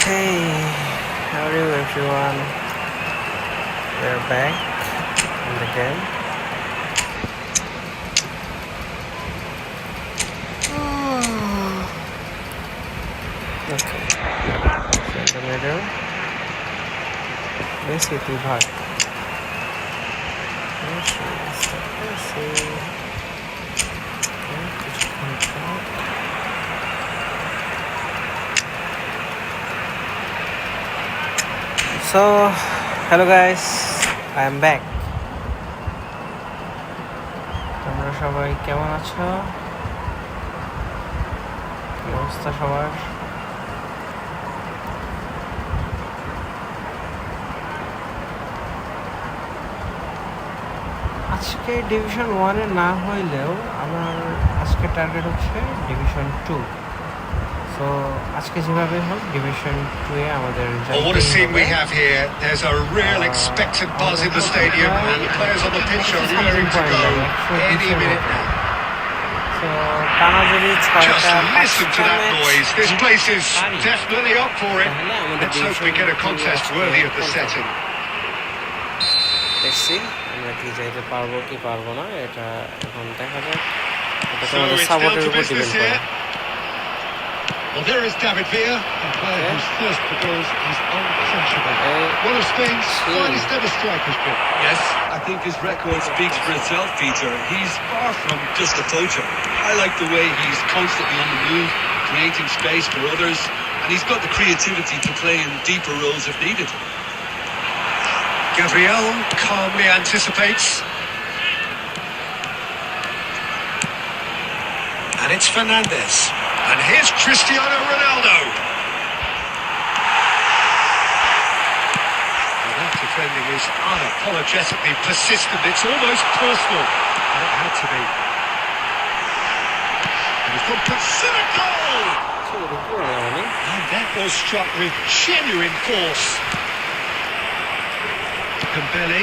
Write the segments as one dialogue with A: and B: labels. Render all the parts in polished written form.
A: Okay, how are you everyone? We're back in the game. Okay, so in the middle, Messi Tryhard. So, hello guys, I am back. তোমরা সবাই কেমন আছো? কি অবস্থা সবার? আজকে ডিভিশন 1 এ না হইলেও আমার আজকে টার্গেট হচ্ছে ডিভিশন 2. So আজকে যেভাবে হোক ডিভিশন 2 এ আমাদের
B: What a scene we have here. There's a real expectant buzz in the stadium and the players on the pitch are raring to go any minute now.
A: So টানা যদি 6টা
B: Just listen to that noise. This place is definitely up for it. Let's hope we get a contest worthy of the setting.
A: Let's see. আমরা কি যাইতে পারবো কি পারবো না এটা এখন দেখা যাক. এটা তোমাদের সাপোর্টের উপর ডিপেন্ড করে.
B: Well, there is David Villa, a player whose thirst for goals is unquenchable. One of Spain's finest ever strikers.
C: Yes, I think his record speaks for itself, Peter. He's far from just a poacher. I like the way he's constantly on the move, creating space for others, and he's got the creativity to play in deeper roles if needed.
B: Gabriel calmly anticipates. And it's Fernandez. And here's Cristiano Ronaldo. Well, that defending is unapologetically persistent. It's almost personal. And it had to be. And he's got Pacifico! And that was struck with genuine force. Dembele.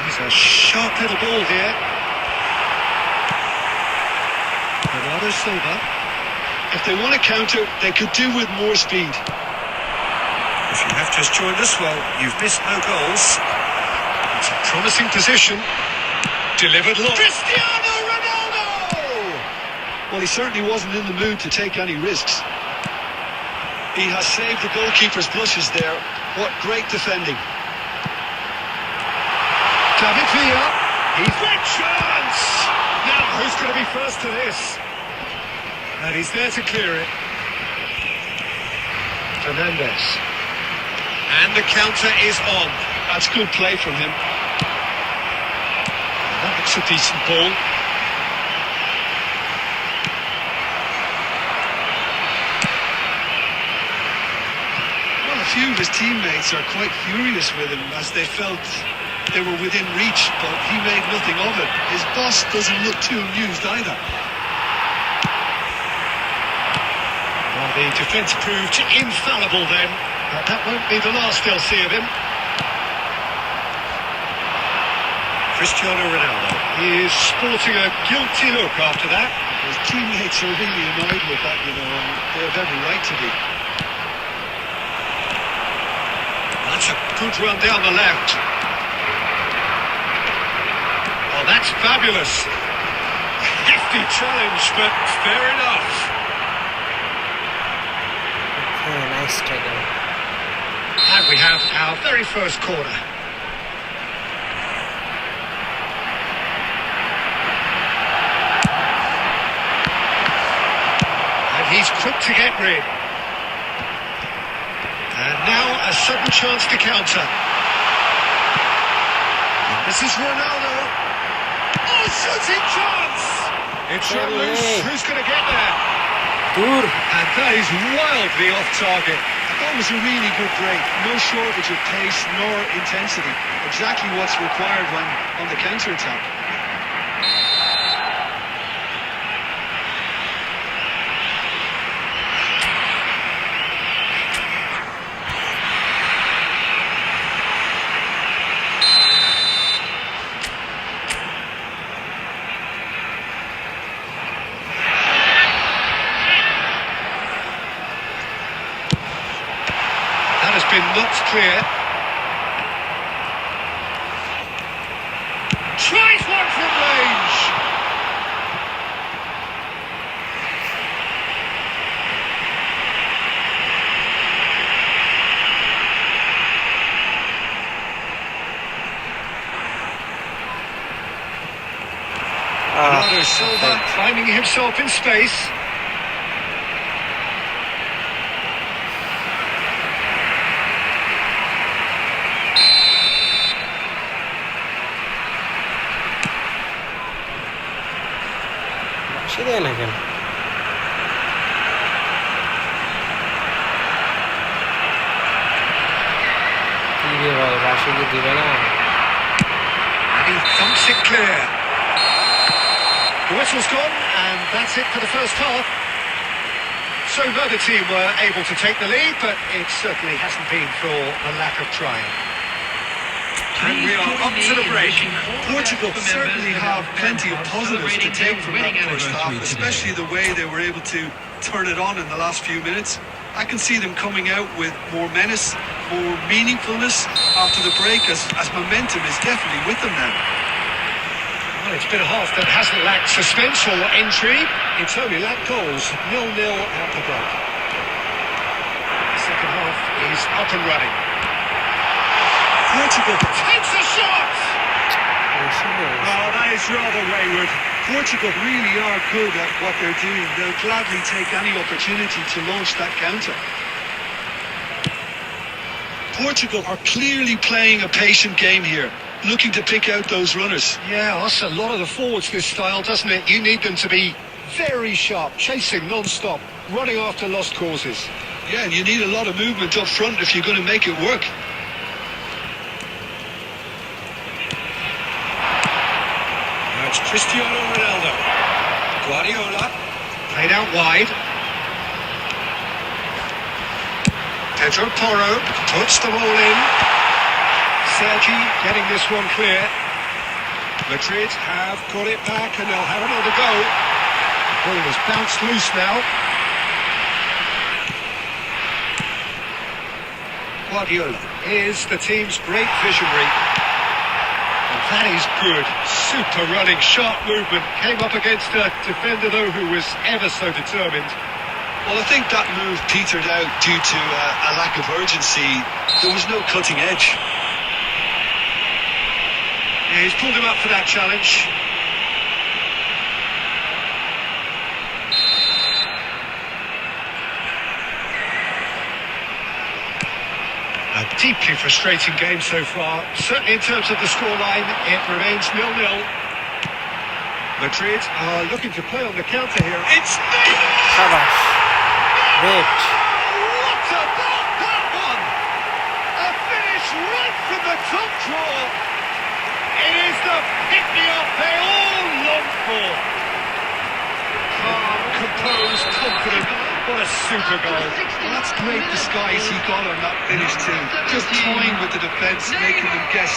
B: He's a sharp little ball here. Bernardo Silva. If they want to counter, they could do with more speed. If you have just joined us, well, you've missed no goals. It's a promising position. Delivered long. Cristiano Ronaldo!
D: Well, he certainly wasn't in the mood to take any risks. He has saved the goalkeeper's blushes there. What great defending.
B: David Villa. He's got chance! Now, who's going to be first to this? And he's there to clear it. Fernandez. And the counter is on.
D: That's good play from him.
B: That looks a decent ball.
D: Well, a few of his teammates are quite furious with him as they felt they were within reach, but he made nothing of it. His boss doesn't look too amused either.
B: Well, the defence proved infallible then, but that won't be the last they'll see of him. Cristiano Ronaldo. He is sporting a guilty look after that.
D: His teammates are really annoyed with that, you know, and they have every right to be.
B: That's a good run down the left. Oh, that's fabulous. Hefty challenge, but fair enough.
A: Okay, nice tackle.
B: And we have our very first corner. And he's quick to get rid. And now a sudden chance to counter. And this is Ronaldo. Oh, shooting chance! It's shot loose. Who's going to get there?
A: Dur.
B: And that is wildly off target.
D: That was a really good break. No shortage of pace nor intensity. Exactly what's required when on the counter-attack.
B: tries one from range. Bernardo Silva finding himself in space.
A: সে দেয় না কেন? কি রে ভাই, রাশিদে দিবে না?
B: And he thumps it clear. The whistle's gone, and that's it for the first half. So neither team were able to take the lead, but it certainly hasn't been for a lack of trying.
C: And we are up to the break.
D: Portugal certainly have plenty of positives to take from that first half, especially the way they were able to turn it on in the last few minutes. I can see them coming out with more menace, more meaningfulness after the break, as momentum is definitely with them now.
B: Well, it's been a half that hasn't lacked suspense or intrigue. It's only lacked goals. 0-0 at the break. The second half is up and running.
D: Portugal
B: Takes a shot!
D: Oh, that is rather wayward. Portugal really are good at what they're doing. They'll gladly take any opportunity to launch that counter. Portugal are clearly playing a patient game here, looking to pick out those runners.
B: Yeah, that's a lot of the forwards, this style, doesn't it? You need them to be very sharp, chasing non-stop, running after lost causes.
D: Yeah, and you need a lot of movement up front if you're going to make it work.
B: It's Cristiano Ronaldo. Guardiola. Played out wide. Pedro Porro puts the ball in. Sergi getting this one clear. Madrid have got it back and they'll have another go. Ball has bounced loose now. Guardiola is the team's great visionary. And that is good. Super running, sharp movement. Came up against a defender, though, who was ever so determined.
D: Well, I think that move petered out due to a lack of urgency. There was no cutting edge.
B: Yeah, he's pulled him up for that challenge. A deeply frustrating game so far. Certainly in terms of the scoreline, it remains 0-0. Madrid are looking to play on the counter here. It's Neymar!
A: Sabash. Great.
B: What about that one? A finish right from the top draw. It is the pick-me-up they all long for. Calm, composed, confident. What a super goal.
D: Well, that's great disguise he got on that finish too. Just toying with the defence, making them guess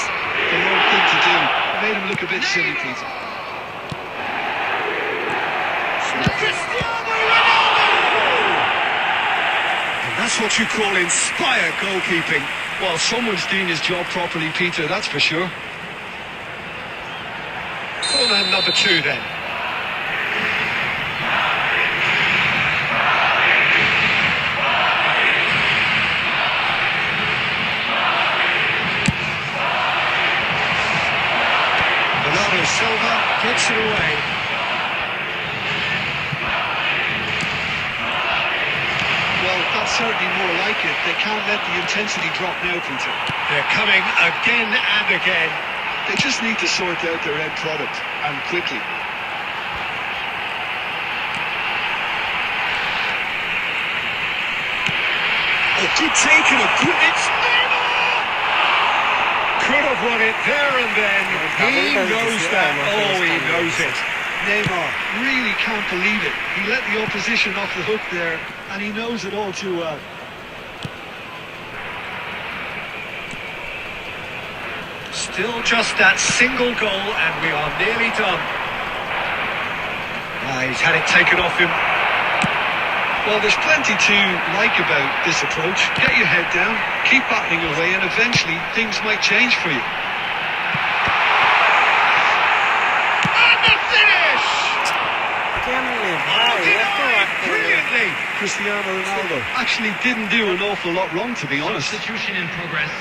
D: the wrong thing to do. Made him look a bit silly, Peter.
B: Cristiano Ronaldo! And that's what you call inspired goalkeeping.
D: Well, someone's doing his job properly, Peter, that's for sure.
B: Corner number 2 then. Bernardo Silva gets it away.
D: Well, that's certainly more like it. They can't let the intensity drop now, Peter.
B: They're coming again and again.
D: They just need to sort out their end product, and quickly.
B: Oh, good take and a good... It's Neymar! Could have won it there and then. He knows that. Oh, he knows it.
D: Neymar really can't believe it. He let the opposition off the hook there, and he knows it all too well.
B: Still just that single goal and we are nearly done. He's had it taken off him.
D: Well, there's plenty to like about this approach. Get your head down, keep battling away, and eventually things might change for you.
B: Brilliantly, Cristiano Ronaldo.
D: Actually didn't do an awful lot wrong, to be honest.
C: Substitution in progress.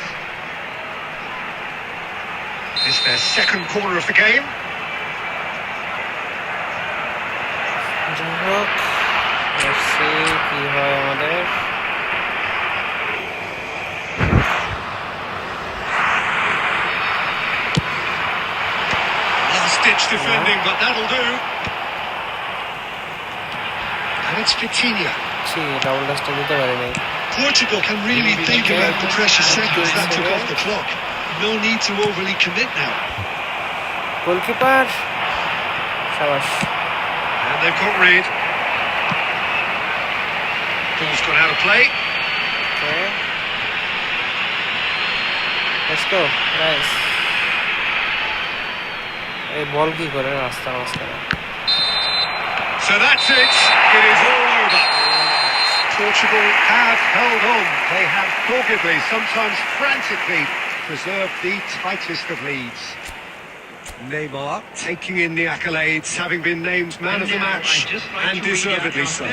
B: It's their second corner of the game.
A: যাই হোক, দেখছি কি হয় আমাদের।
B: Last-ditch defending, but that'll do. And it's Vitinha.
A: Double ডাস্টটা দিতে পারি নাই।
D: Portugal can really think about the precious seconds that took off the clock. No need to overly commit now.
A: Goalkeeper শাবাশ।
B: And they've got Reid. Ball's gone out of play.
A: Okay. Let's go, guys. এই বল কি করে রাস্তা মাঝখানে?
B: So that's it. It is all over. Portugal have held on. They have doggedly, sometimes frantically, preserved the tightest of leads. Neymar taking in the accolades, having been named man of the match, and deservedly so.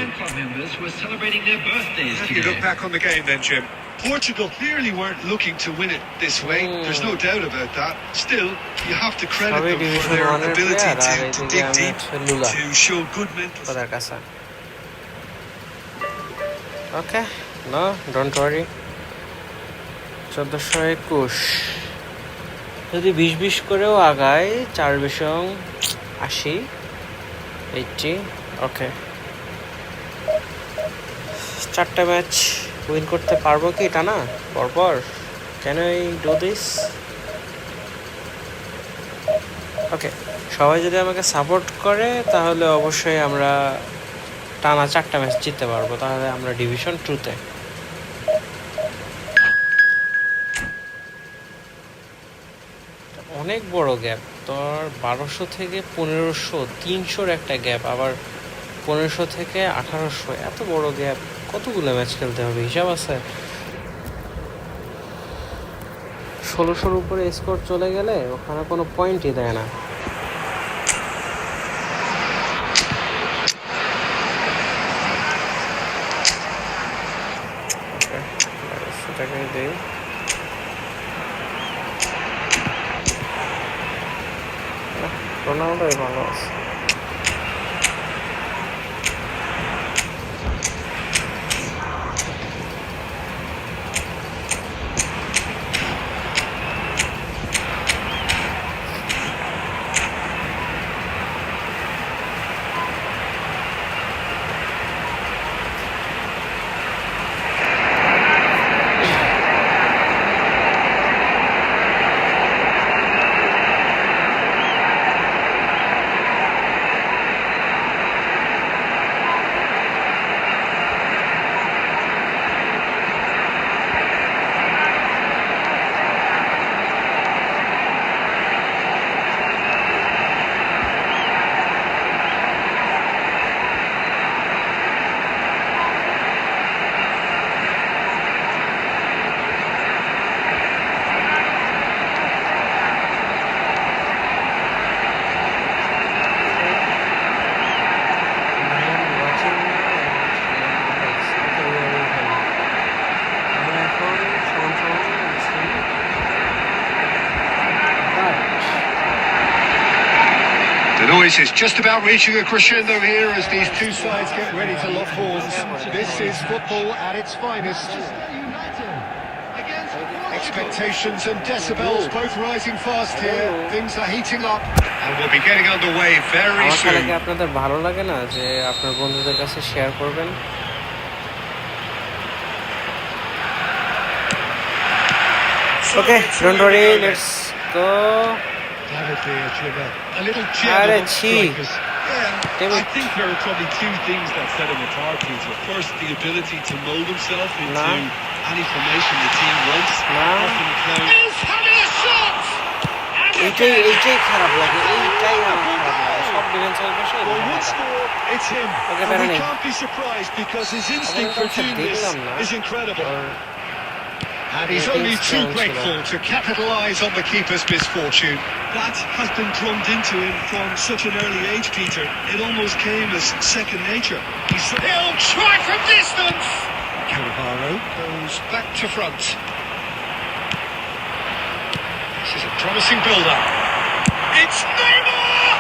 C: Members who are celebrating their birthdays
B: You look back on the game then, Jim.
D: Portugal clearly weren't looking to win it this way. There's no doubt about that. Still, you have to credit them for their ability to dig deep, to show good mental.
A: ওদের কাছে। ওকে, no, don't worry. 1421 যদি 20-20 করেও আগায়, 4-20 80 ওকে। 4টা match win করতে পারবো কি টানা পরপর? Can I do this? Okay, সবাই যদি আমাকে সাপোর্ট করে তাহলে অবশ্যই আমরা টানা 4টা ম্যাচ জিততে পারবো, তাহলে আমরা ডিভিশন 2-তে। অনেক বড় গ্যাপ তোর, 1200 থেকে 1500, 300-র একটা গ্যাপ, আবার 1500 থেকে 1800, এত বড় গ্যাপ। কতগুলো ম্যাচ খেলতে হবে হিসাব আছে? 1600-র উপরে স্কোর চলে গেলে ওখানে কোনো পয়েন্টই দেয় না। সেটাকেই দিই। রোনাল্ডোই ভালো আছে।
B: The noise is just about reaching a crescendo here as these two sides get ready to lock horns. This is football at its finest. Expectations and decibels both rising fast here. Things are heating up and we'll be getting underway very soon.
A: আপনাদের ভালো লাগে না যে আপনার বন্ধুদের কাছে share করবেন? Okay, don't worry, let's go.
D: A little jab of strikers.
A: Yeah,
D: I think there are probably two things that set him apart, Peter. First, the ability to mould himself into any formation the team wants. Often playing.
B: He's having a shot!
A: এইটাই খারাপ লাগে, এইটাই আমার খারাপ লাগে। সব ডিফেন্সের বসে
D: Well, would score, it's him. And we can't be surprised because his instinct for doing this is incredible.
B: And he's only too grateful to capitalise on the keeper's misfortune.
D: That has been drummed into him from such an early age, Peter. It almost came as second nature.
B: He'll try from distance. Cannavaro goes back to front. This is a promising build-up. It's Neymar!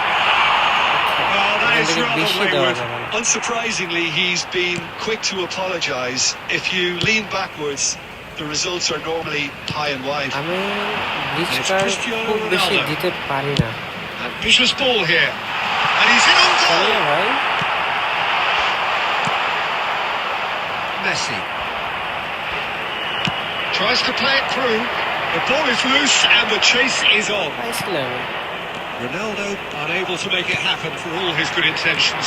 B: Oh, that is rather wayward.
D: Unsurprisingly, he's been quick to apologise. If you lean backwards, the results are normally high and wide.
A: আমি ব্রিজটা খুব বেশি দিতে পারি না।
B: Ambitious ball here. And he's in on goal.
A: ভাই
B: Messi tries to play it through. The ball is loose and the chase is on.
A: পাইছিলাম
B: Ronaldo unable to make it happen for all his good intentions.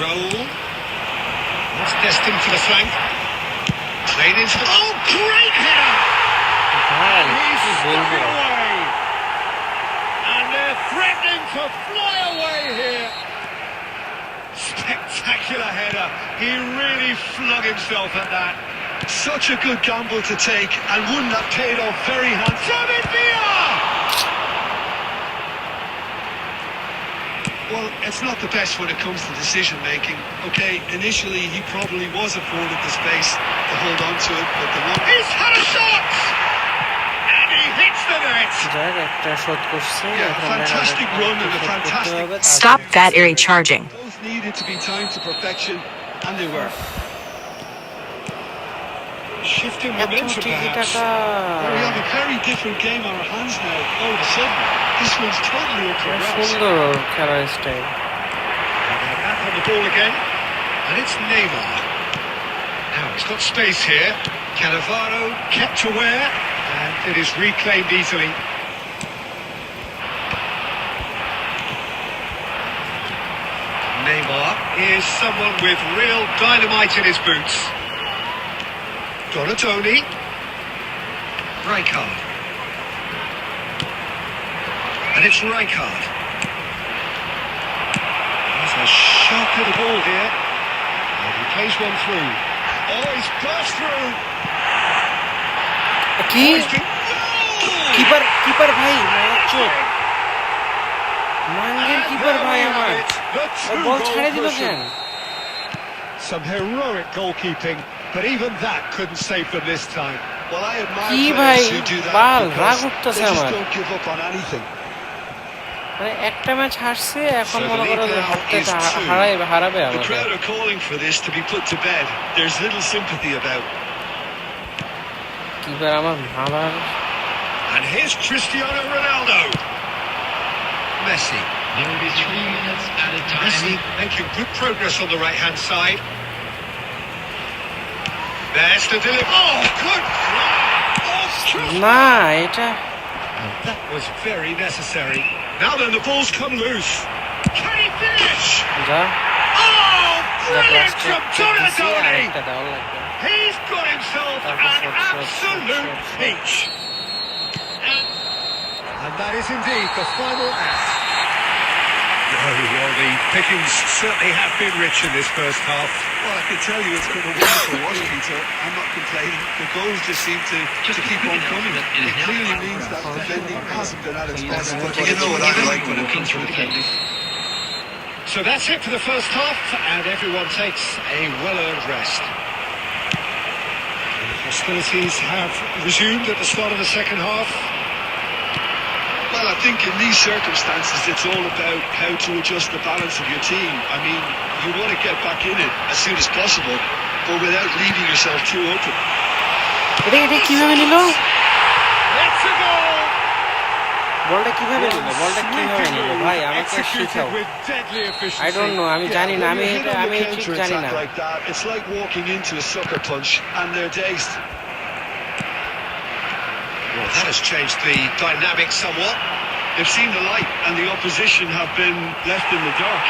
B: Roll. That's destined for the flank. Played into the... Oh, great header!
A: ভাই
B: He's
A: কি
B: stuck
A: বলবো
B: it away. And they're threatening to fly away here. Spectacular header. He really flung himself at that.
D: Such a good gamble to take, and one that paid off very handsomely. Well, it's not the best when it comes to decision making. Okay, initially he probably was afforded the space to hold on to it, but the one...
B: He's had a shot! And he hits the net!
A: যাক একটা shot করছে
D: Yeah,
A: এখন
D: fantastic run and a fantastic...
E: Stop battery charging.
D: Both needed to be timed to perfection, and they were.
B: Shifting
A: এত
B: momentum
A: টিকি
B: perhaps.
A: টাকা
D: Well, we have a very different game on our hands now. All of a sudden, this one's totally up for grabs.
A: সুন্দর খেলার style
B: And they're back on the ball again. And it's Neymar. Now he's got space here. Cannavaro kept aware. And it is reclaimed easily. Neymar is someone with real dynamite in his boots. Donatoni. Rijkaard. And it's Rijkaard. There's a sharp little ball here. And he plays one through. Oh, he's burst through.
A: কি
B: Oh, he's been...
A: keeper keeper ভাই চোখ মাঙ্গের keeper ভাই আমার বল ছেড়ে দিল কেন
B: Some heroic goalkeeping, but even that couldn't save them this time.
D: Well, I admire
A: কি
D: players
A: ভাই
D: who do that
A: Bal
D: because
A: রাগ
D: they
A: উঠতেছে
D: just
A: আমার
D: don't give up on anything.
A: মানে একটা ম্যাচ হারছে এখন
B: So the
A: মনে করো
B: lead
A: যে
B: now
A: হারতে
B: is 2.
A: হারাবে
D: The
A: আমাকে
D: crowd are calling for this to be put to bed. There's little sympathy about.
A: Keeper আমার ভাবার
B: And here's Cristiano Ronaldo. Messi.
F: There will be 3 minutes at a
B: Messi
F: time.
B: making good progress on the right-hand side. There's the delivery. Oh, good! Oh, Tryhard.
A: না এটা
B: And that was very necessary. Now then, the ball's come loose. Can he finish?
A: যা
B: Oh,
A: যা
B: brilliant
A: plastic
B: from
A: দিছি
B: Donatoni!
A: আরেকটা দেওয়া লাগবে
B: He's got himself
A: That's
B: an
A: a shot,
B: absolute
A: shot.
B: peach. And that is indeed the final act. Oh, well, the pickings certainly have been rich in this first half.
D: Well, I can tell you it's been a wonderful watch, Peter. I'm not complaining. The goals just seem to keep on coming. It clearly means that defending hasn't been at its best. But you know what I like when it comes to defending.
B: So that's it for the first half, and everyone takes a well-earned rest. And the hostilities have resumed at the start of the second half.
D: Well, I think in these circumstances, it's all about how to adjust the balance of your team. I mean, you want to get back in it as soon as possible, but without leaving yourself too open.
A: এটা এটা কিভাবে নিল
B: That's a goal!
A: বলটা কিভাবে নিল ভাই আমাকে শেখাও
B: Executed with deadly efficiency.
A: I don't know আমি জানি না
D: When
A: আমি
D: you hit
A: এটা
D: on
A: আমি
D: the
A: ঠিক জানি না
D: counter-attack like that, it's like walking into a sucker punch, and they're dazed.
B: Well, that has changed the dynamic somewhat.
D: They've seen the light, and the opposition have been left in the dark.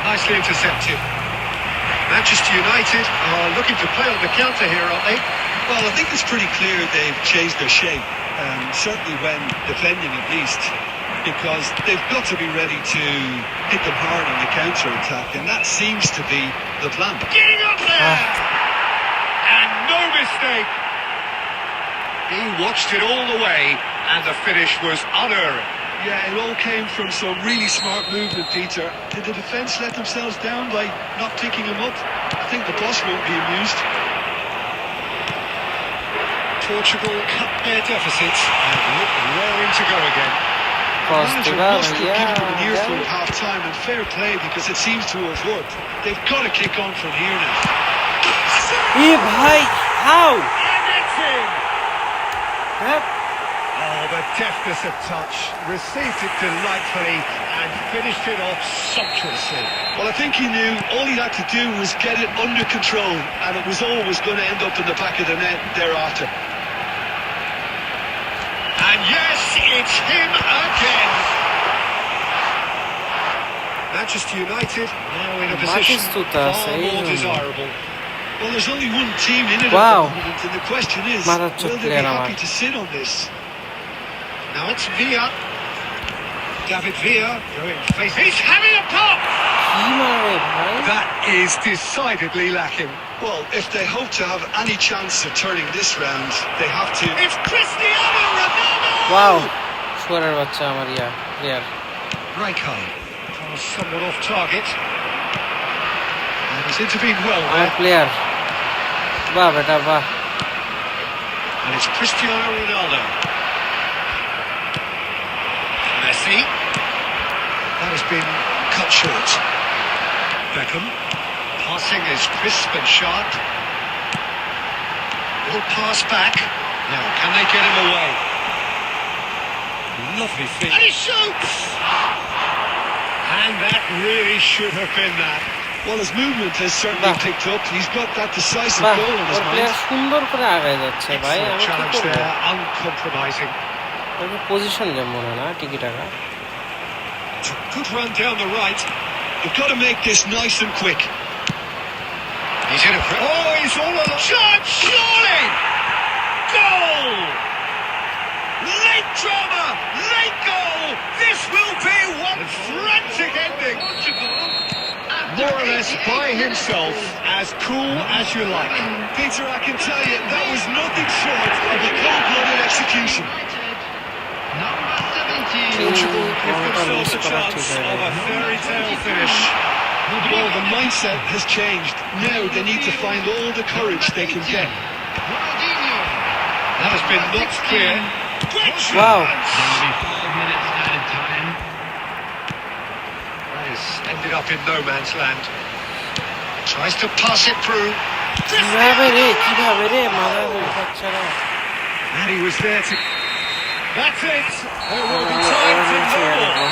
B: Nicely intercepted. Manchester United are looking to play on the counter here, aren't they?
D: Well, I think it's pretty clear they've changed their shape. certainly when defending at least, because they've got to be ready to hit them hard on the counter-attack, and that seems to be the plan.
B: Getting up there! And no mistake! He watched it all the way, and the finish was unerring.
D: Yeah, it all came from some really smart movement, Peter. Did the defence let themselves down by not picking him up? I think the boss won't be amused.
B: Portugal cut their deficit and look raring to go again.
D: The manager must have given them an earful
A: yeah.
D: at half-time, and fair play, because it seems to have worked. They've got to kick on from here now.
A: Bhai, how?
B: And it's in!
A: Yep.
B: Oh, the deftness of touch. Received it delightfully and finished it off sumptuously.
D: Well, I think he knew all he had to do was get it under control, and it was always going to end up in the back of the net thereafter.
B: And yes, it's him again. Manchester United now in a position far more desirable.
D: Well, there's only one team in it
A: Wow.
D: at the moment, and the question is,
A: Marathoon
D: will they be
A: player
D: happy
A: আমার।
D: to sit on this?
B: Now it's Villa. David Villa going face. He's having a pop!
A: কি মারে ভাই?
B: That is decidedly lacking.
D: Well, if they hope to have any chance of turning this round, they have to...
B: It's Cristiano Ronaldo!
A: Wow, শুয়ারের বাচ্চা আমার player.
B: Rijkaard was somewhat off target. And he's intervened well
A: আমার
B: there.
A: Player. বাহ বেটা বাহ।
B: And it's Cristiano Ronaldo. Messi. That has been cut short. Beckham. Passing is crisp and sharp. Little pass back. Now, can they get him away? Lovely feet. And he shoots! And that really should have been that.
D: Well, his movement has certainly
A: বাহ।
D: picked up. He's got that decisive
A: বাহ,
D: goal on his
A: or player
D: mind.
A: সুন্দর করে আগায় যাচ্ছে ভাই।
B: Excellent
A: আমি কি
B: challenge
A: করবো?
B: there, uncompromising.
A: Okay position game মনে না টিকি টাকা।
B: It's a good run down the right.
D: You've got to make this nice and quick.
B: He's in a... Oh, he's all alone. Shot, surely! Goal! Late drama, late goal! This will be one frantic ending! More or less by himself, as cool as you like.
D: Peter, I can tell you, that was nothing short of a cold-blooded execution.
B: Portugal give themselves a chance of a fairy tale finish.
D: Well, the mindset has changed. Now they need to find all the courage they can get.
B: That has been knocked clear.
A: Wow.
B: That has ended up in no man's land. Tries to pass it through.
A: কিভাবে রে মারার বাচ্চারা।
B: And he was there to... That's it! There will be time to know.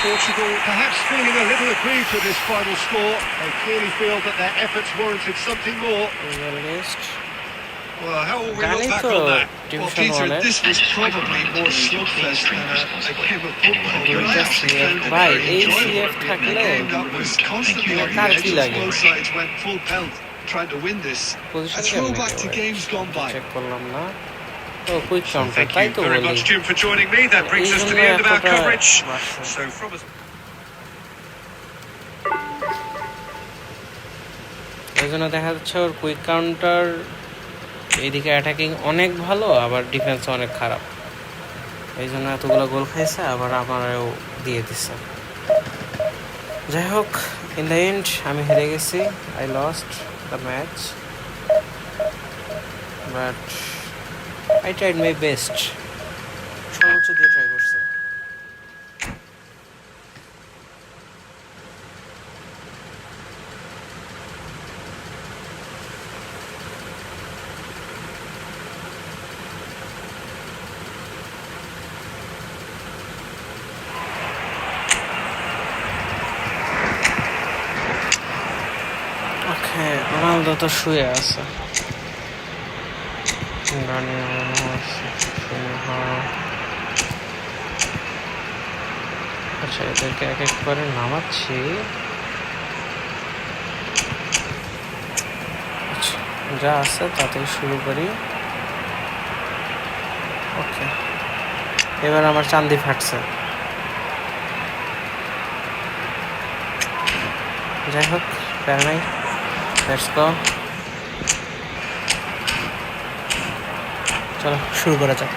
B: Portugal perhaps feeling a little aggrieved with this final score. They clearly feel that their efforts warranted something more.
D: Well, how will we
A: জানি
D: look back
A: তো
D: on that? Well,
A: division
D: Peter,
A: ওয়ানে
D: this was probably more slugfest than a game of football. But I actually found it
A: ভাই
D: very
A: এই
D: enjoyable.
A: CF থাকলে
D: A game that was constantly on the
A: car
D: edge
A: কি
D: as
A: লাগে?
D: both sides went full pelt trying to win this. A
A: position
D: throwback to games gone by.
A: Check করলাম না। ও quick counter
B: Thank
A: তাই
B: you
A: তো
B: very
A: বলি।
B: much, Jim, for joining me. That brings us to the end of our coverage. So from us...
A: এই জন্য দেখা যাচ্ছে ওর কুইক কাউন্টার এইদিকে অ্যাটাকিং অনেক ভালো, আবার ডিফেন্স অনেক খারাপ। এই জন্য এতগুলো গোল খাইছে, আবার আমারও দিয়ে দিচ্ছে। যাই হোক, ইন দ্য এন্ড আমি হেরে গেছি। I lost the match, but I tried my best. সর্বোচ্চ দিয়ে ট্রাই করছে। রোনালদো তো শুয়ে আছে। আচ্ছা, এদেরকে এক এক করে নামাচ্ছি। আচ্ছা, যা আছে তাতেই শুরু করি। এবার আমার চান্দি ফাটছে। যাই হোক, প্যারা নাই, লেটস গো। চলো শুরু করা যাক।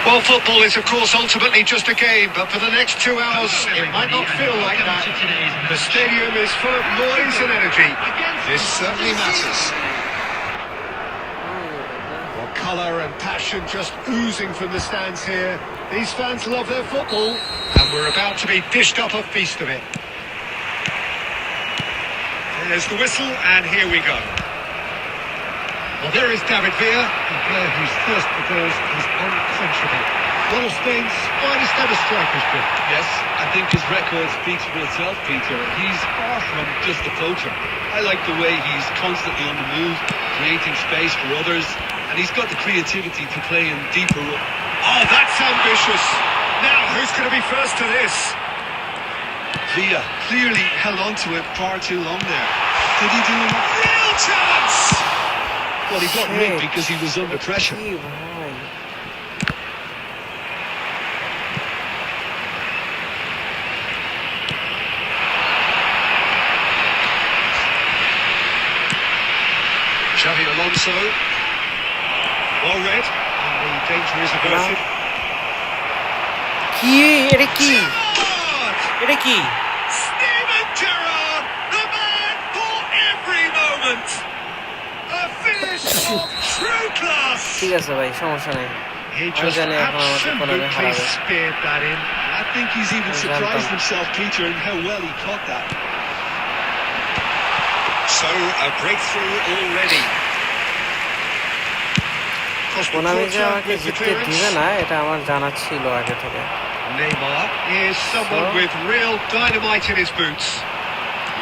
B: Well, football is, of course, ultimately just a game, but for the next 2 hours, it might not feel like that. The stadium is full of noise and energy. This certainly matters. Well, colour and passion just oozing from the stands here. These fans love their football, and we're about to be dished up a feast of it. There's the whistle, and here we go. Well, there is David Villa, a player whose thirst for goals is unquenchable. One of Spain's finest ever strikers, Jim.
C: Yes, I think his record speaks for itself, Peter. He's far from just a poacher. I like the way he's constantly on the move, creating space for others, and he's got the creativity to play in deeper roles.
B: Oh, that's ambitious. Now, who's going to be first to this?
C: Villa clearly held on to it far too long there. Did he do enough?
B: Real chance!
C: Well, he got rigged because he was under pressure.
A: কি ভাই,
B: Xavi Alonso. Well read, and the danger is averted.
A: কি এটা কি,
B: Gerrard!
A: এটা কি?
B: Steven Gerrard, the man for every moment. A finish of true class.
A: ঠিক আছে ভাই, সমস্যা নেই।
B: He
A: আমি
B: just
A: জানি এখন আমাকে কোনোভাবে
B: absolutely
A: হারাবে।
B: speared that in.
C: I think he's even surprised himself, Peter, in how well he caught that.
B: So a breakthrough already. Cross the
A: Konami যে
B: quarter
A: আমাকে
B: with the
A: জিততে দিবে
B: clearance.
A: না, এটা আমার জানা ছিল আগে থেকে।
B: Neymar is someone
A: So?
B: with real dynamite in his boots.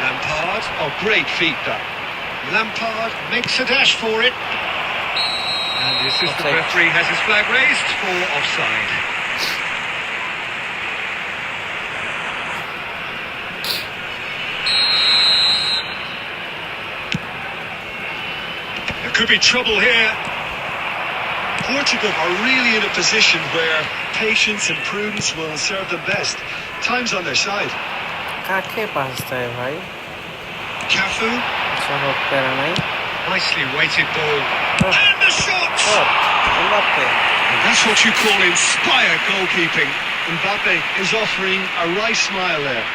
B: Lampard.
C: Oh, great feat that.
B: Lampard makes a dash for it. And the assistant
A: Offside.
B: referee has his flag raised for offside. There could be trouble here.
C: Portugal are really in a position where patience and prudence will serve them best. Time's on their side.
A: কাকে pass দেয় ভাই?
B: Cafu.
A: চলো, প্যারা নাই।
B: Nicely weighted ball.
A: Oh.
B: And the shot!
A: Mbappe.
C: And that's what you call inspired goalkeeping. Mbappe is offering a right smile there.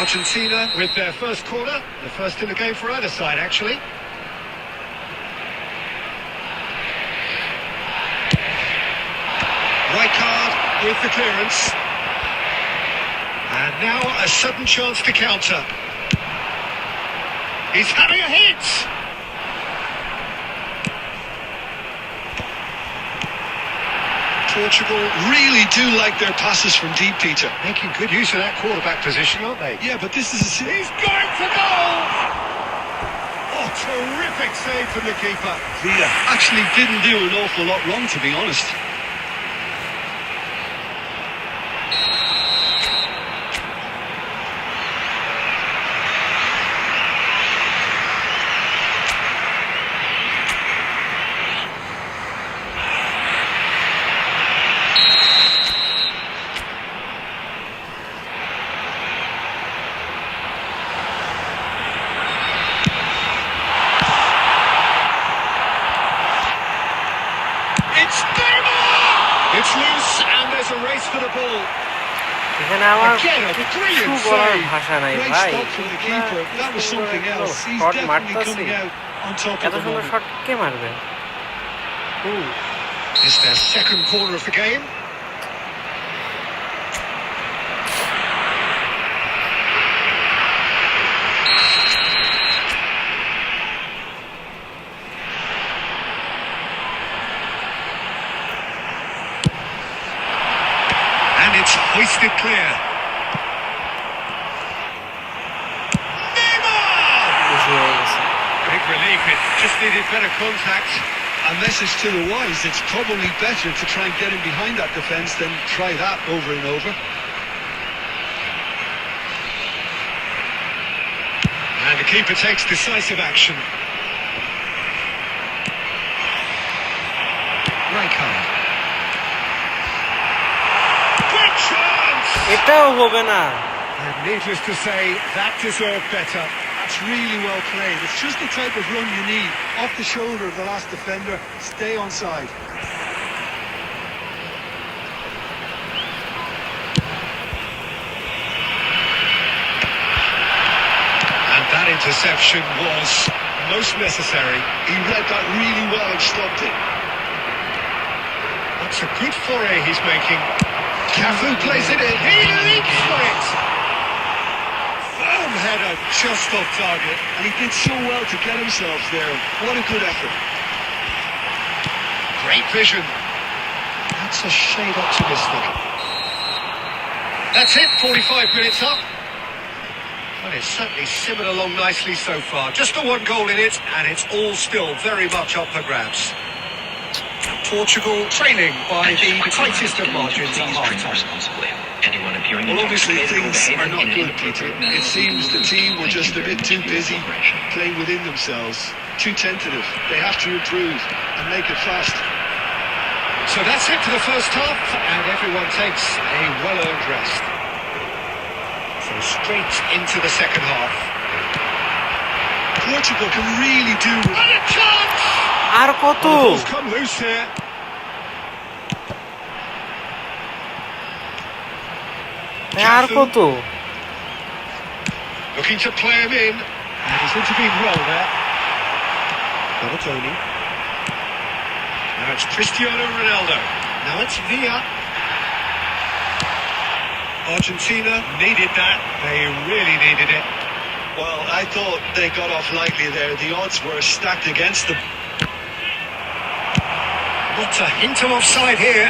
B: Argentina with their first corner. The first in the game for either side, actually. Rijkaard with the clearance. And now a sudden chance to counter. He's having a hit!
C: Portugal really do like their passes from deep, Peter.
B: Making good use of that quarterback position, aren't they?
C: Yeah, but this is a
B: He's going for goal! Oh, terrific save from the keeper.
C: Villa actually didn't do an awful lot wrong, to be honest.
B: It's Neymar! It's loose and there's a race for the ball.
A: এখানে আমার
B: Again, a
A: কিছু
B: brilliant
A: বলার
B: save.
A: ভাষা নাই
C: Great
A: ভাই।
C: stop from the keeper. That was something else. He's
A: shot
C: definitely
A: মারতেছি,
C: coming out on top of
A: এত
C: the
A: সুন্দর
C: moment.
A: Shot কে মারবে?
B: It's their second corner of the game. And it's hoisted clear. Neymar!
A: বেশি হয়ে গেছে।
B: Big relief, it just needed better contact.
D: A message to the wise, it's probably better to try and get him behind that defence than try that over and over.
B: And the keeper takes decisive action. Tryhard. Good chance!
A: এটাও হবে না।
B: And needless to say, that deserved better.
D: That's really well played. It's just the type of run you need. Off the shoulder of the last defender, stay onside.
B: And that interception was most necessary.
D: He read that really well and stopped it.
B: That's a good foray he's making. Cafu plays it in. He leaps for it. Firm header, just off target.
D: And he did so well to get himself there. What a good effort.
B: Great vision. That's a shade optimistic. That's it, 45 minutes up. Well, it's certainly simmered along nicely so far. Just the one goal in it, and it's all still very much up for grabs. Portugal trailing by the tightest of margins at half-time.
D: Well, obviously things are not good, Peter. It seems the team were just a bit too busy playing within themselves. Too tentative. They have to improve and make it fast.
B: So that's it for the first half, and everyone takes a well-earned rest. So straight into the second half.
D: Portugal can really do...
B: And a chance!
A: আর কত?
B: Ball's come loose here.
A: আর কত?
B: Looking to play him in. And he's intervened well there. Tony. Now it's Cristiano Ronaldo. Now it's Villa. Argentina needed that. They really needed it.
D: Well, I thought they got off lightly there. The odds were stacked against them.
B: Not a hint of offside here.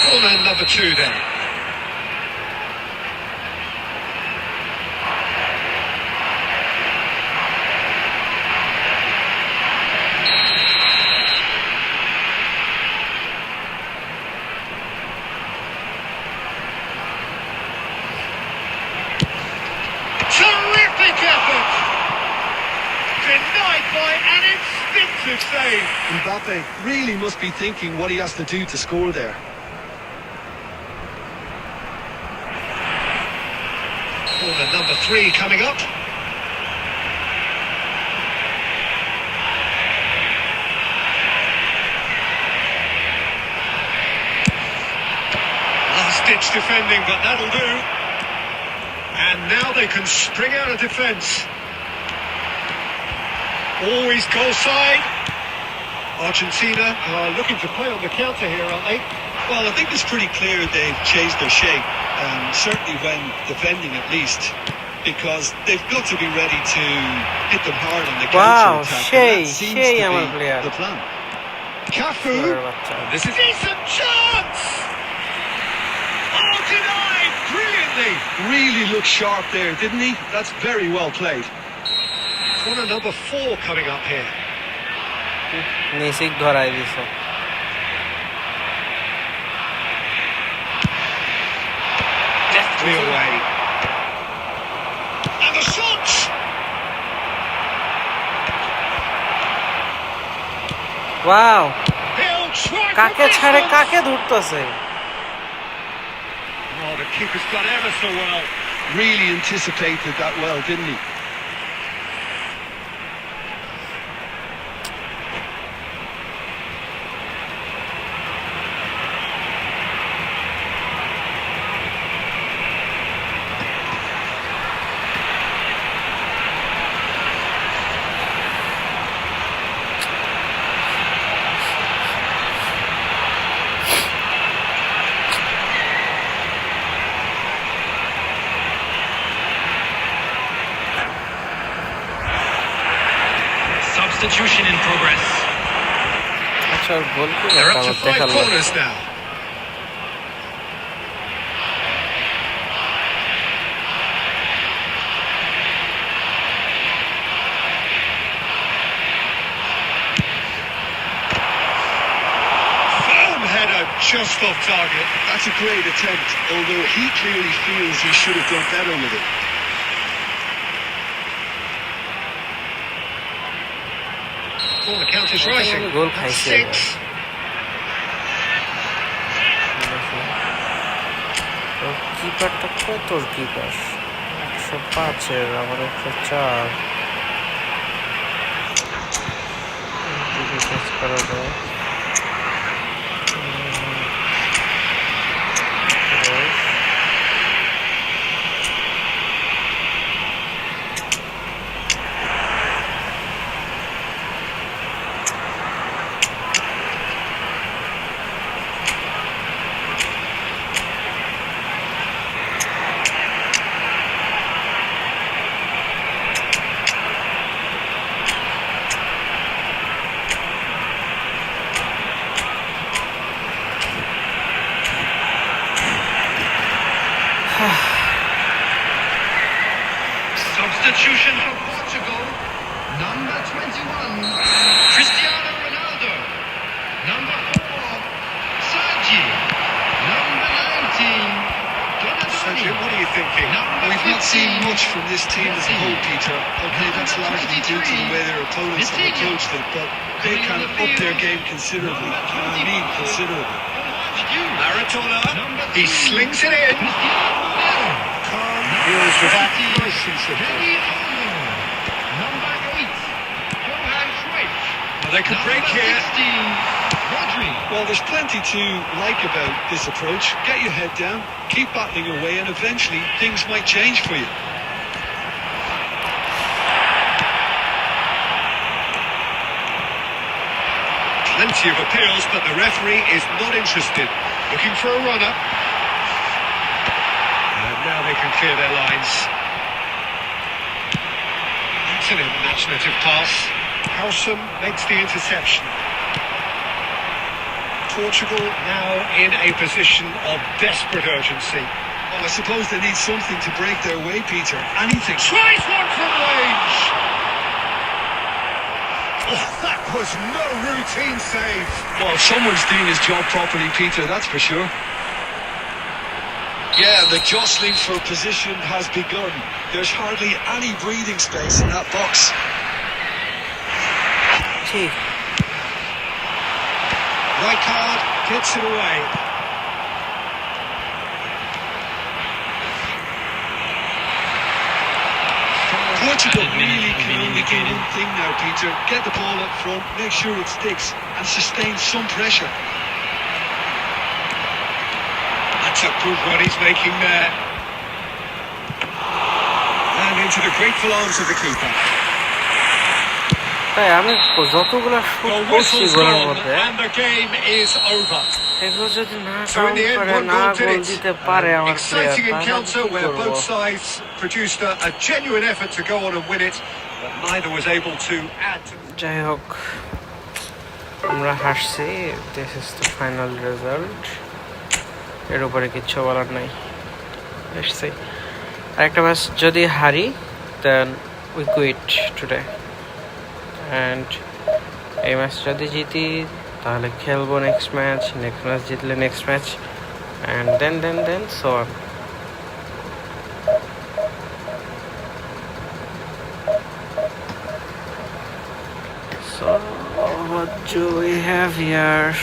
B: Corner number 2 then. Terrific effort! Denied by an instinctive save.
D: Mbappe really must be thinking what he has to do to score there.
B: Corner number 3 coming up. Last-ditch defending, but that'll do. And now they can spring out of defence. Always goal side. Argentina are looking to play on the counter here, aren't they?
D: Well, I think it's pretty clear they've changed their shape, certainly when defending at least, because they've got to be ready to hit them hard on the counter-attack.
A: সেই
D: and that seems
A: সেই
D: to
A: আমার
D: be
A: player.
D: the plan.
B: Cafu. This is decent chance. Oh, denied brilliantly.
D: Really looked sharp there, didn't he? That's very well played.
B: Corner number 4 coming up here.
A: নিশিক ধরাই দিছে।
B: Deftly away. And the shot!
A: Wow,
B: He'll try for
A: কাকে ছাড়ে
B: distance.
A: কাকে ধরতেছে?
B: Oh, the keeper's done ever so well.
D: Really anticipated that well, didn't he?
F: Substitution in progress.
A: আচ্ছা, গোল কি
B: They're up to
A: আমার
B: 5
A: দেখার লাগবে।
B: corners now. Just off target.
D: That's a great attempt, although he clearly feels he should have done better with it.
B: Oh, the count is
A: I think
B: rising.
A: আমি গোল
B: That's
A: খাইছি
B: 6.
A: এবার। তো কিপারটা কত keeper 105-এর আবার 104 defence করা যায়
F: Substitution for Portugal. Number 21, Cristiano Ronaldo. Number 4, Sergi. Number 19,
B: Sergio,
F: Donadoni.
B: what are you thinking?
F: Number
D: We've not seen
F: 15,
D: much from this team as a whole, Peter. Okay, that's largely due to the way their opponents have approached it, but they can up their game considerably. And I mean considerably.
B: Maradona.
F: Number
B: He
F: 2,
B: slings it in. Calm deals with that. Nice and simple.
F: Number 8, Johan Cruyff.
B: Well, they could break
F: Number
B: here.
F: 16, Rodri.
D: Well, there's plenty to like about this approach. Get your head down, keep battling away, and eventually things might change for you.
B: Plenty of appeals, but the referee is not interested. Looking for a runner. And now they can clear their lines. That's an imaginative pass. Howsam makes the interception. Portugal now in a position of desperate urgency.
D: Well, I suppose they need something to break their way, Peter. Anything.
B: Tries one from range. Oh, that was no routine save.
D: Well, someone's doing his job properly, Peter, that's for sure. Yeah, the jostling for position has begun. There's hardly any breathing space in that box.
A: ঠিক
B: Tryhard gets it away.
D: Portugal really can only do one thing now, Peter. Get the ball up front, make sure it sticks, and sustain some pressure.
B: That's a good run he's making there. And into the grateful arms of the keeper.
A: তাই আমি যতগুলো shoot
B: The
A: করছি
B: whistle's
A: গোলের
B: gone
A: মধ্যে
B: and the game is over.
A: এগুলো যদি না
B: So in
A: count
B: the end,
A: করে
B: one
A: না
B: goal did
A: গোল
B: it.
A: দিতে পারে
B: An
A: আমার প্লেয়ার
B: exciting
A: তাহলে
B: encounter
A: কি
B: where
A: করবো?
B: both sides produced a genuine effort to go on and win it, but neither was able to add to
A: যাই হোক আমরা হারছি this is the final result এর উপরে কিচ্ছু বলার নাই এসছি আরেকটা ম্যাচ যদি হারি then we quit today and এই ম্যাচ যদি জিতি তাহলে খেলবো নেক্সট ম্যাচ জিতলে next match and then so on So what do we have here?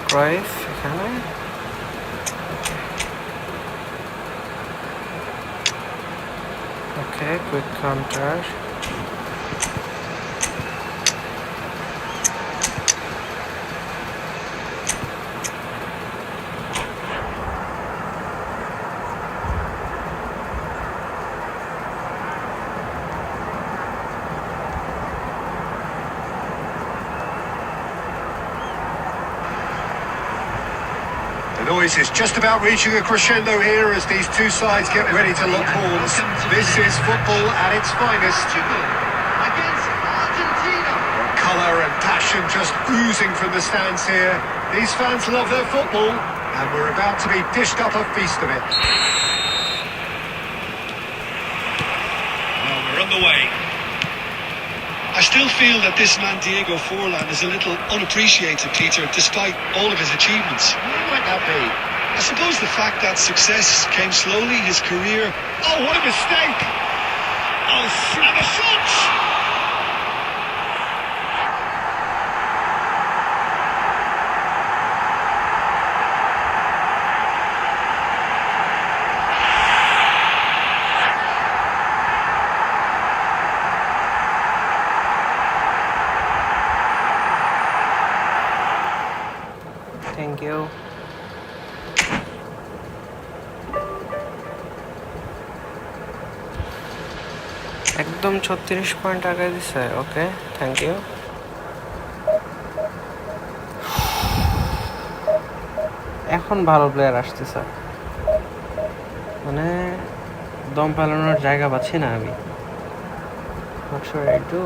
A: Cruyff এখানে okay quick counter
B: noise is just about reaching a crescendo here as these two sides get ready to lock horns. This is football at its finest.
F: Against Argentina.
B: Colour and passion just oozing from the stands here. These fans love their football, and we're about to be dished up a feast of it.
C: Well, we're on the way. I still feel that this man Diego Forlan is a little unappreciated, Peter, despite all of his achievements.
B: Why might that be?
C: I suppose the fact that success came slowly, his career...
B: Oh, what a mistake! Oh, and the shots!
A: Thank you. একদম 36 point আগে দিছে। Okay, thank you. এখন ভালো player আসতেছে, মানে দম পালানোর জায়গা পাচ্ছি না আমি। Not sure I do.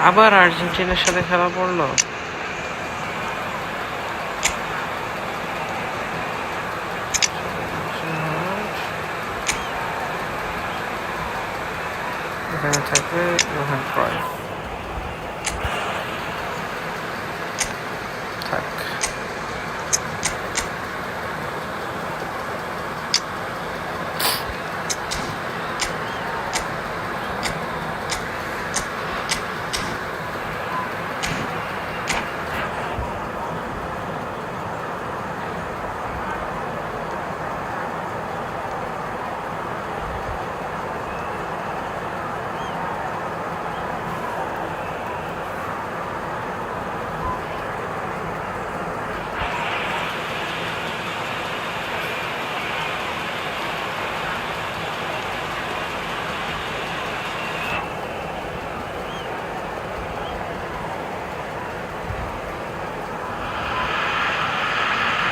A: আবার আর্জেন্টিনার সাথে খেলা পড়লো। এখানে থাকবে রোহান ট্রয়। থাক।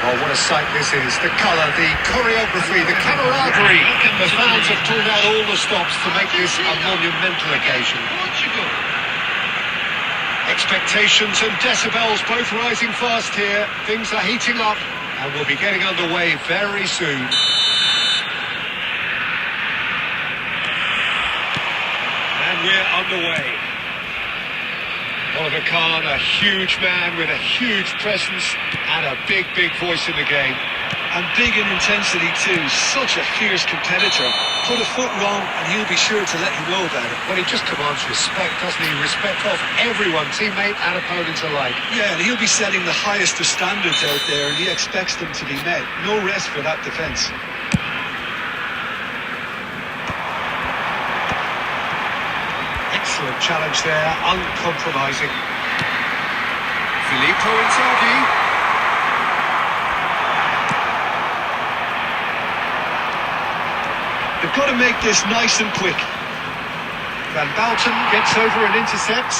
B: Oh, what a sight this is. The colour, the choreography, the camaraderie. The fans have pulled out all the stops to make this a monumental occasion.
F: Portugal.
B: Expectations and decibels both rising fast here. Things are heating up and we'll be getting underway very soon. And we're underway. Oliver Kahn, a huge man with a huge presence and a big, big voice in the game.
C: And big in intensity too. Such a fierce competitor. Put a foot wrong and he'll be sure to let you know about it.
B: Well, he just commands respect, doesn't he? Respect of everyone, teammate and opponents alike.
C: Yeah, and he'll be setting the highest of standards out there and he expects them to be met. No rest for that defence.
B: Excellent challenge there, uncompromising. Filippo Inzaghi.
C: They've got to make this nice and quick.
B: Van Bouten gets over and intercepts.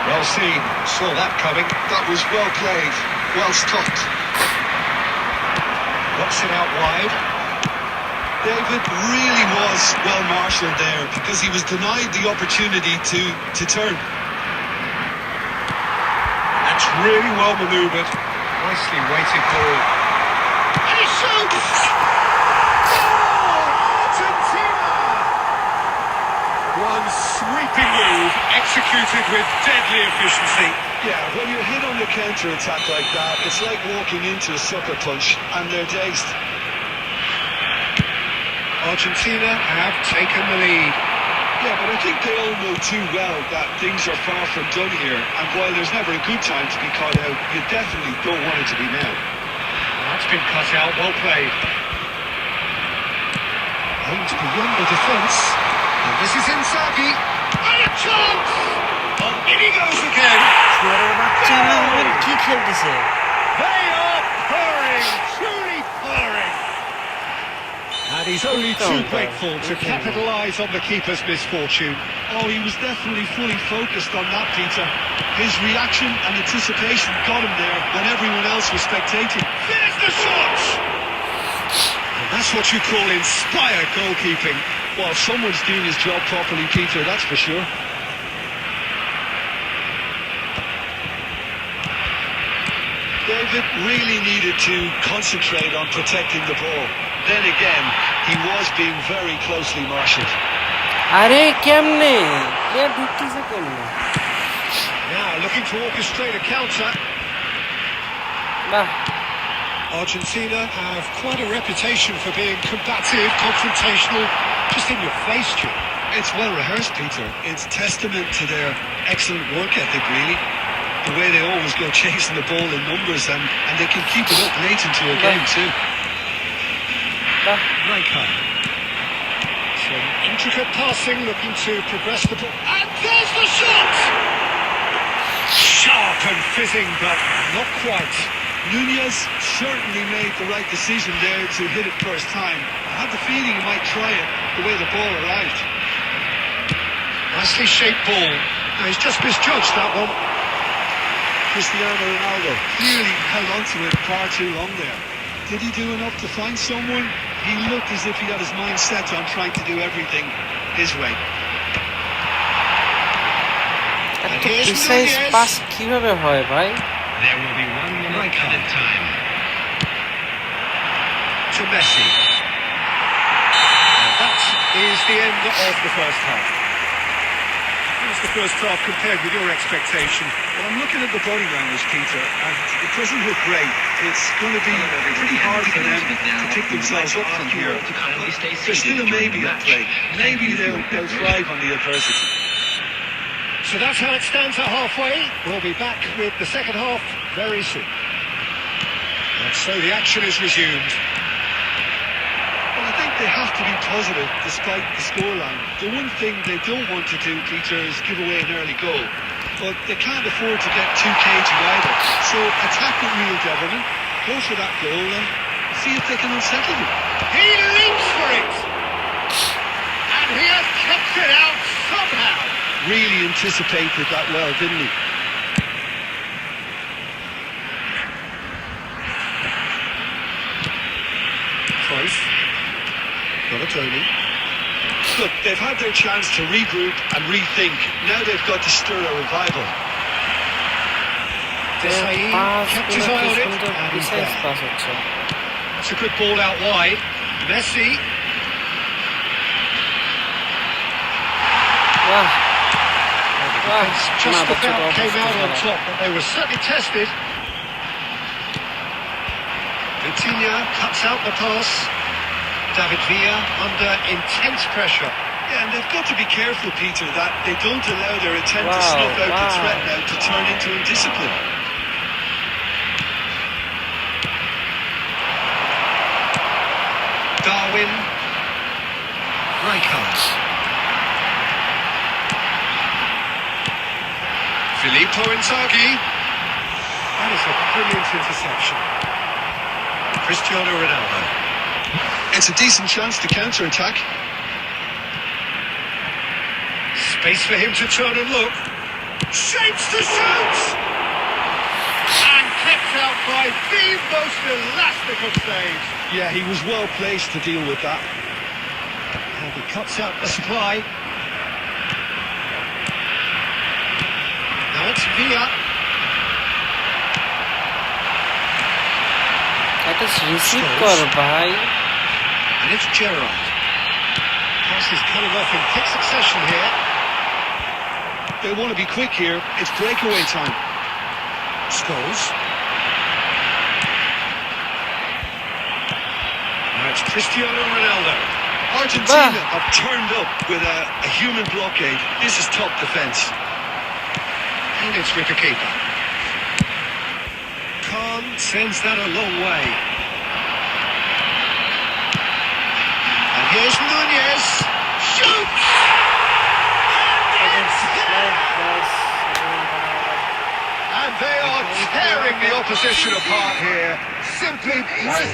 B: Well seen, saw that coming.
C: That was well played, well stopped.
B: Knocks it out wide.
C: David really was well marshalled there because he was denied the opportunity to turn.
B: That's really well manoeuvred. Nicely weighted ball. And he shoots! Oh, Argentina! One sweeping move executed with deadly efficiency.
C: Yeah, when you're hit on the counter-attack like that, it's like walking into a sucker punch and they're dazed.
B: Argentina have taken the lead.
D: Yeah, but I think they all know too well that things are far from done here. And while there's never a good time to be caught out, you definitely don't want it to be now.
B: That's been cut out, well played. Aimed beyond the defence. And this is Inzaghi. And a chance! Oh, in he goes again.
A: শুয়ারের বাচ্চারা আমার কি খেলতেছে?
B: They are purring, truly purring. And he's only too grateful to capitalise on the keeper's misfortune.
D: Oh, he was definitely fully focused on that, Peter. His reaction and anticipation got him there when everyone else was spectating.
B: There's the shot! And that's what you call inspired goalkeeping.
D: Well, someone's doing his job properly, Peter, that's for sure. David really needed to concentrate on protecting the ball. Then again, he was being very closely marshalled.
A: আরে কেমনে? Player ঢুকতেছে কেমনে?
B: Now looking to orchestrate a counter.
A: বাহ,
B: Argentina have quite a reputation for being combative, confrontational, just in your face, Jim.
D: It's well rehearsed, Peter. It's testament to their excellent work ethic, really. The way they always go chasing the ball in numbers, and they can keep it up late into a game too.
A: বাহ,
B: Rijkaard. Some intricate passing, looking to progress the ball. And there's the shot! Sharp and fizzing, but not quite.
D: Nunez certainly made the right decision there to hit it first time. I had the feeling he might try it the way the ball arrived.
B: Nicely shaped ball. No, he's just misjudged that one.
D: Cristiano Ronaldo clearly held on to it far too long there. Did he do enough to find someone? He looked as if he had his mind set on trying to do everything his way.
A: এত precise pass কিভাবে হয় ভাই?
B: There will be 1 minute added time. To Messi. And that is the end of the first half. How's the first half compared with your expectation?
D: Well, I'm looking at the body language, Peter, and it doesn't look great. It's going to be pretty hard for them to pick themselves up from here. But there's still a maybe at play. Maybe they'll thrive on the adversity.
B: So that's how it stands at halfway. We'll be back with the second half very soon. And so the action is resumed.
D: Well, I think they have to be positive despite the scoreline. The one thing they don't want to do, Peter, is give away an early goal. But they can't afford to get too cagey either. So attack with real devilment, go for that goal and see if they can unsettle them.
B: He leaps for it! And he has kept it out somehow!
D: Really anticipated that well, didn't he?
B: Close. Tony.
D: Look, they've had their chance to regroup and rethink. Now they've got to stir a revival.
B: Desai kept his eye on it, and he's there. That's a good ball out wide. Messi.
A: বাহ,
B: Just about came out on top, but they were certainly tested. Vitinha cuts out the pass. David Villa under intense pressure.
D: Yeah, and they've got to be careful, Peter, that they don't allow their attempt to snuff out the threat now to turn into indiscipline.
B: Darwin. Rijkaard. Filippo Inzaghi. That is a brilliant interception. Cristiano Ronaldo.
D: It's a decent chance to counter-attack.
B: Space for him to turn and look. Shapes to shoot! And kept out by the most elastic of saves.
D: Yeah, he was well placed to deal with that.
B: And he cuts out the supply. Now it's Villa.
A: এটা receive কর ভাই।
B: And it's Gerrard. Pass is coming off in quick succession here.
D: They want to be quick here. It's breakaway time.
B: Scholes. Now it's Cristiano Ronaldo. Argentina have turned up with a human blockade. This is top defence.
D: And it's Ricker Keeper.
B: Khan sends that a long way. And here's Nunez. Shoots!
D: And they are tearing the opposition apart here. Simply brilliant.